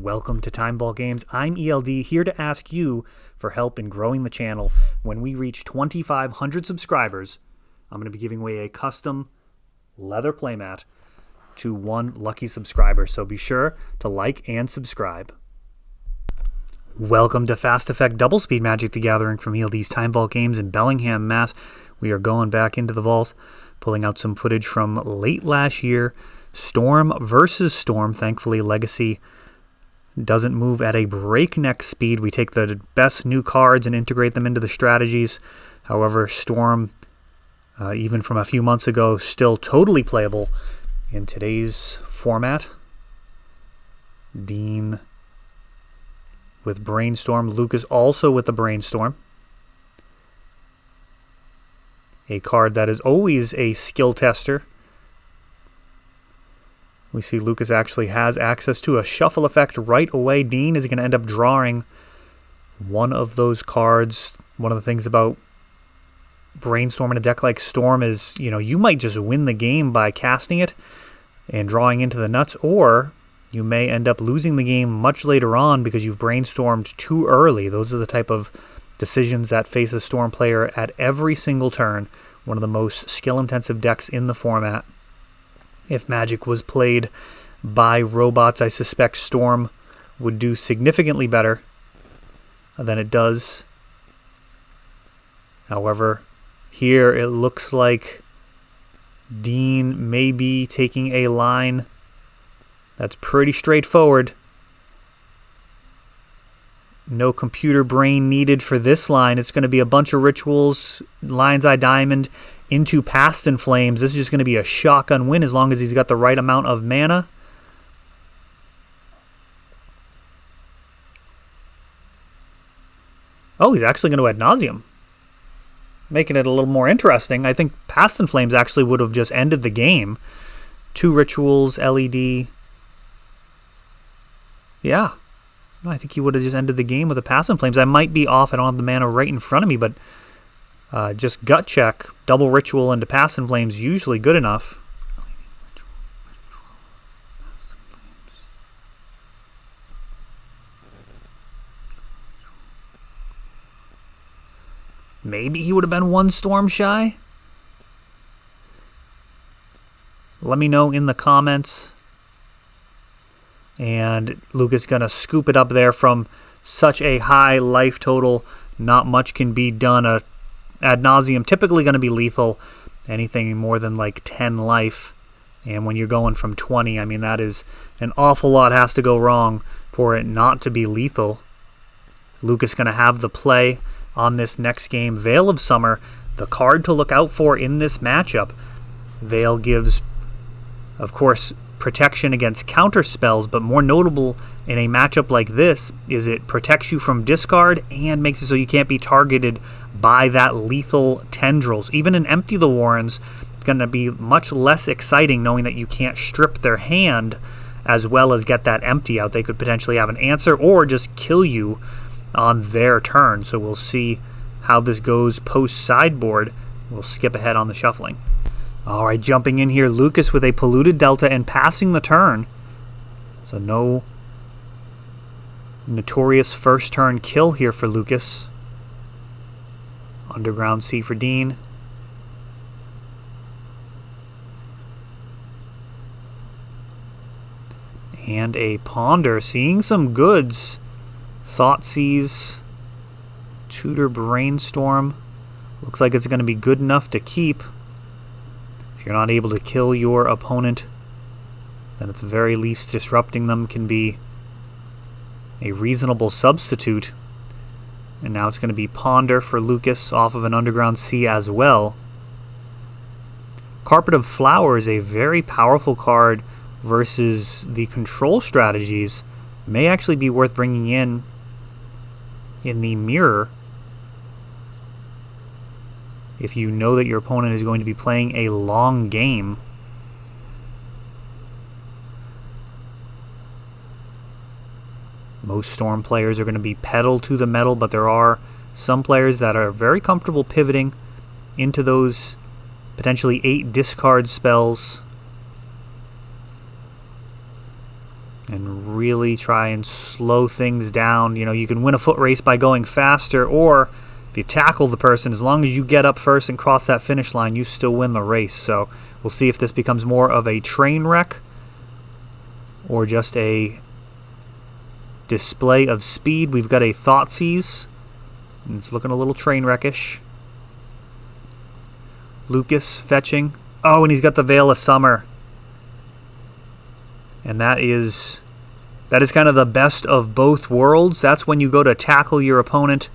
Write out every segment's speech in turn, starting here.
Welcome to Timeball Games. I'm ELD, here to ask you for help in growing the channel. When we reach 2,500 subscribers, I'm going to be giving away a custom leather playmat to one lucky subscriber. So be sure to like and subscribe. Welcome to Fast Effect Double Speed Magic the Gathering from ELD's Time Vault Games in Bellingham, Mass. We are going back into the vault, pulling out some footage from late last year. Storm versus Storm. Thankfully, Legacy doesn't move at a breakneck speed. We take the best new cards and integrate them into the strategies. However, Storm, even from a few months ago, still totally playable in today's format. Dean with Brainstorm. Lucas also with the Brainstorm. A card that is always a skill tester. We see Lucas actually has access to a shuffle effect right away. Dean is going to end up drawing one of those cards. One of the things about Brainstorm in a deck like Storm is, you might just win the game by casting it and drawing into the nuts, or you may end up losing the game much later on because you've brainstormed too early. Those are the type of decisions that face a Storm player at every single turn. One of the most skill-intensive decks in the format. If Magic was played by robots, I suspect Storm would do significantly better than it does. However, here it looks like Dean may be taking a line that's pretty straightforward. No computer brain needed for this line. It's going to be a bunch of rituals, Lion's Eye Diamond into Past in Flames. This is just going to be a shotgun win as long as he's got the right amount of mana. Oh, he's actually going to ad nauseam, making it a little more interesting. I think Past in Flames actually would have just ended the game. 2 rituals, LED. Yeah. I think he would have just ended the game with a Past in Flames. I might be off. I don't have the mana right in front of me, but just gut check, double ritual into Past in Flames, usually good enough. Maybe he would have been 1 storm shy. Let me know in the comments. And Lucas gonna scoop it up there from such a high life total. Not much can be done. Ad nauseum typically going to be lethal. Anything more than like 10 life. And when you're going from 20, I mean, that is an awful lot has to go wrong for it not to be lethal. Lucas going to have the play on this next game. Veil of Summer, the card to look out for in this matchup. Veil gives, of course, protection against counter spells, but more notable in a matchup like this is it protects you from discard and makes it so you can't be targeted by that lethal tendrils. Even in Empty the Warrens, it's going to be much less exciting knowing that you can't strip their hand as well as get that empty out. They could potentially have an answer or just kill you on their turn. So we'll see how this goes post-sideboard. We'll skip ahead on the shuffling. All right, jumping in here, Lucas with a Polluted Delta and passing the turn. So no notorious first turn kill here for Lucas. Underground Sea for Dean. And a Ponder, seeing some goods. Thoughtseize, Tutor Brainstorm. Looks like it's going to be good enough to keep. If you're not able to kill your opponent, then at the very least disrupting them can be a reasonable substitute. And now it's going to be Ponder for Lucas off of an Underground Sea as well. Carpet of Flowers, a very powerful card versus the control strategies, may actually be worth bringing in the mirror if you know that your opponent is going to be playing a long game. Most Storm players are going to be pedal to the metal, but there are some players that are very comfortable pivoting into those potentially 8 discard spells and really try and slow things down. You know, you can win a foot race by going faster, or if you tackle the person, as long as you get up first and cross that finish line, you still win the race. So we'll see if this becomes more of a train wreck or just a display of speed. We've got a Thoughtseize, and it's looking a little train wreckish. Lucas fetching. Oh, and he's got the Veil of Summer. And that is kind of the best of both worlds. That's when you go to tackle your opponent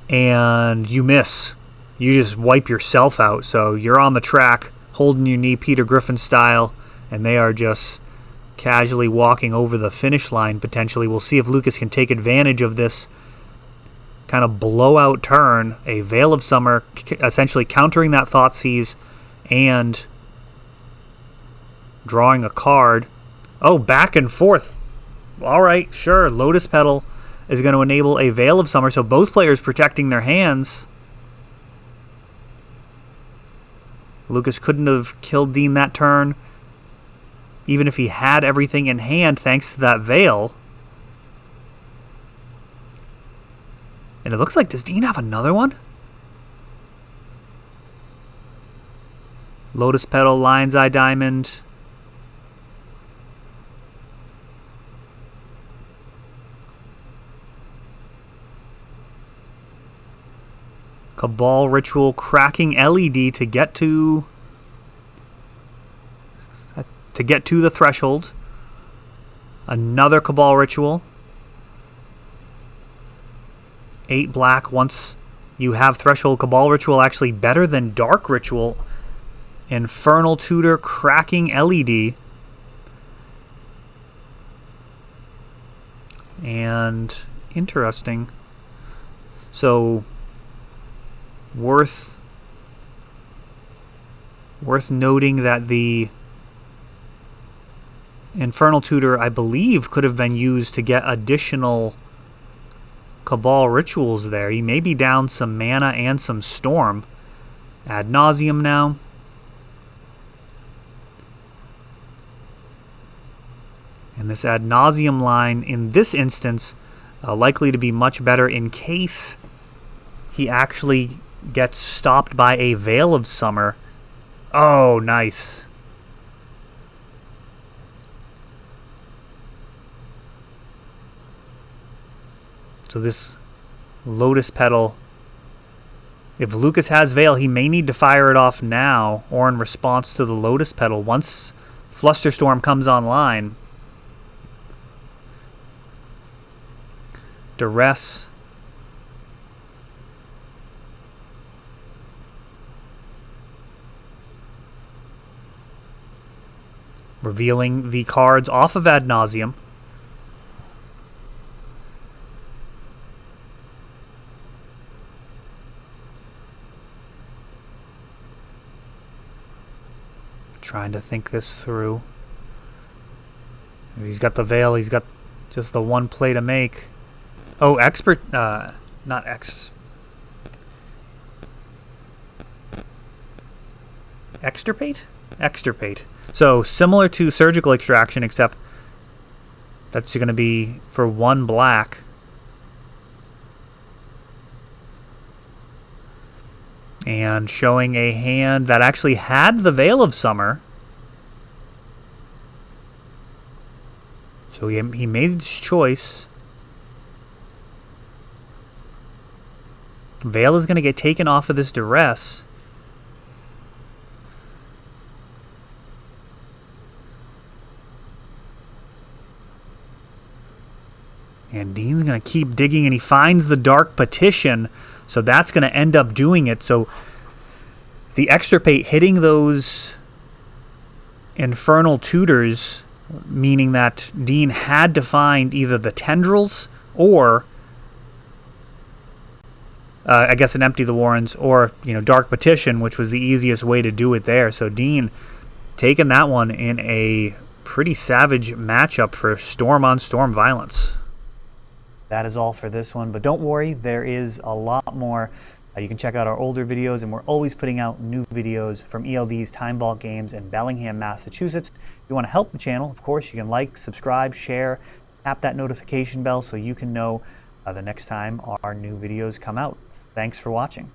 and you miss. You just wipe yourself out. So you're on the track, holding your knee Peter Griffin style, and they are just casually walking over the finish line potentially. We'll see if Lucas can take advantage of this kind of blowout turn. A Veil of Summer, essentially countering that Thoughtseize and drawing a card. Oh, back and forth. All right, sure. Lotus Petal is going to enable a Veil of Summer, so both players protecting their hands. Lucas couldn't have killed Dean that turn, even if he had everything in hand thanks to that Veil. And it looks like, does Dean have another one? Lotus Petal, Lion's Eye Diamond. Cabal Ritual, cracking LED to get to the threshold. Another Cabal Ritual. 8 black once you have threshold. Cabal Ritual actually better than Dark Ritual. Infernal Tutor, cracking LED. And interesting. So worth noting that the Infernal Tutor, I believe, could have been used to get additional Cabal Rituals there. He may be down some mana and some Storm. Ad Nauseam now. And this Ad Nauseam line, in this instance, likely to be much better in case he actually gets stopped by a Veil of Summer. Oh, nice. So this Lotus Petal, if Lucas has Veil, he may need to fire it off now or in response to the Lotus Petal. Once Flusterstorm comes online, Duress. Revealing the cards off of Ad Nauseam. Trying to think this through. He's got the Veil. He's got just the one play to make. Oh, Expert... not Extirpate? Extirpate. So, similar to Surgical Extraction, except that's going to be for 1 black. And showing a hand that actually had the Veil of Summer. So he made his choice. Veil is going to get taken off of this Duress. And Dean's going to keep digging, and he finds the Dark Petition. So that's going to end up doing it. So the Extirpate hitting those Infernal Tutors, meaning that Dean had to find either the Tendrils or, I guess, an Empty the Warrens, or, Dark Petition, which was the easiest way to do it there. So Dean taking that one in a pretty savage matchup for storm-on-storm violence. That is all for this one, but don't worry, there is a lot more You can check out our older videos, and we're always putting out new videos from ELD's Time Vault games in Bellingham, Massachusetts. If you want to help the channel, of course, you can like, subscribe, share, tap that notification bell so you can know the next time our new videos come out. Thanks for watching.